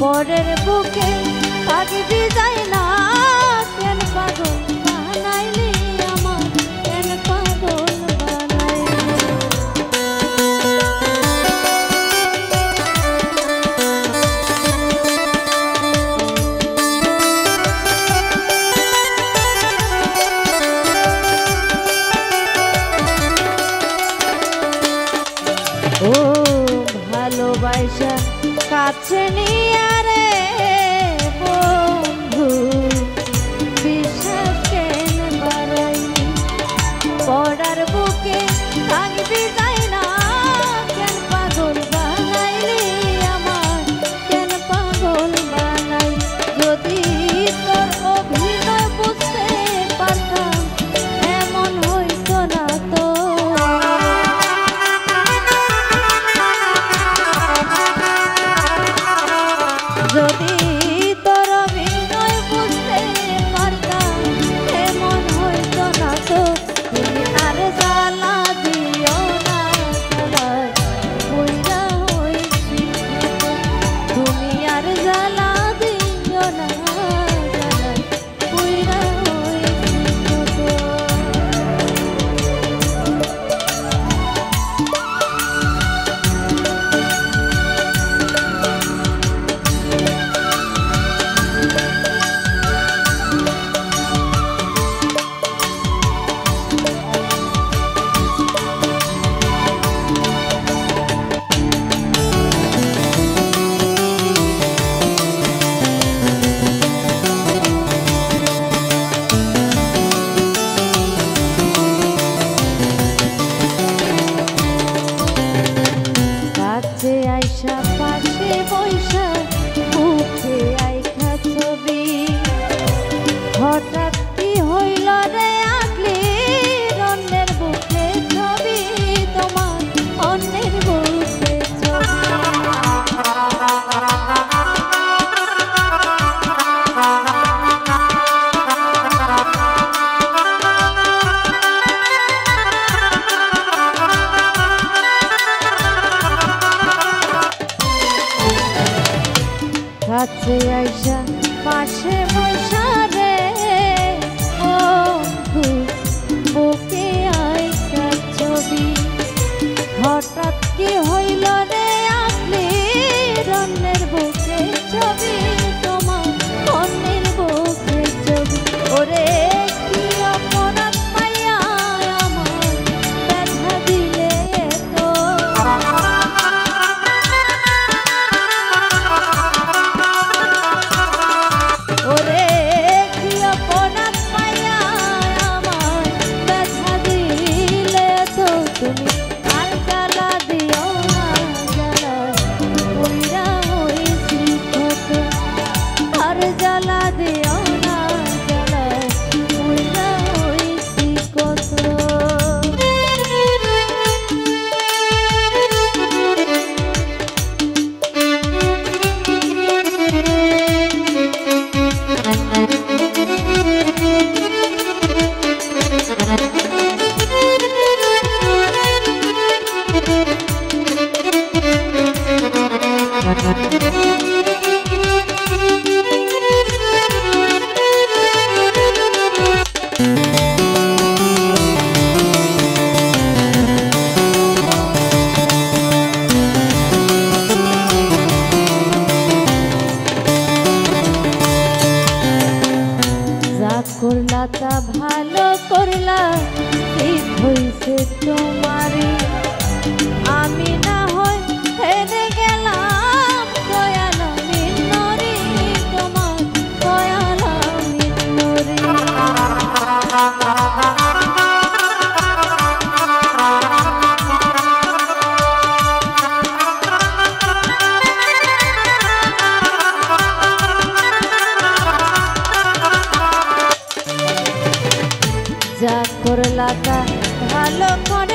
পরের বুকে থাকবি যাই না কেন পাগল বানাইলি আমার কেন পাগল বানাইলি ও ভালোবাসা কাছে নিয়ে রে বন্ধু বিশ্বাস কেন বাড়াইলি পড়ার বুকে থাকবি যাই না কেন পাগল বানাইলি আমার কেন পাগল বানাইলি যদি তোর অভিনয় বুঝতে পারতাম এমন হইতো না তো যদি তোর অভিনয় বুঝতে পারতাম এমন হইতো না তো তুমি আর জ্বালা দিও না জ্বালায় পুইরা হইছি তুমি আর জ্বালা দিও না জ্বালায় পুইরা হইছি আইসা পাশে বৈশা বুকে আইখা ছবি হঠাৎ কি হইল রে আঁকলি অন্যের বুকে ছবি তোমার অন্যের বুকে কাছে আইসা পাশে বসা রে বন্ধু বুকে আইসা ছবি হঠাৎ কি হইল রে আঁকলি অন্যের বুকে ছবি তোমার অন্যের বুকে ছবি ওরে কি অপরাধ পাইয়া আমার ব্যথা দিলে তো ওরে কি অপরাধ পাইয়া আমার ব্যথা দিলে তো তুমি আর জ্বালা দিও না জ্বালায় পুইরা হইছি কত আর জ্বালা দিও না জ্বালায় পুইরা হইছি কত করলা তা ভালো করলা ঠিক হইছে তোমারে আমি না হয় হেরে গেলাম দয়াল মিন্নরি তোমার দয়াল মিন্নরি যা করলা তা ভালো করে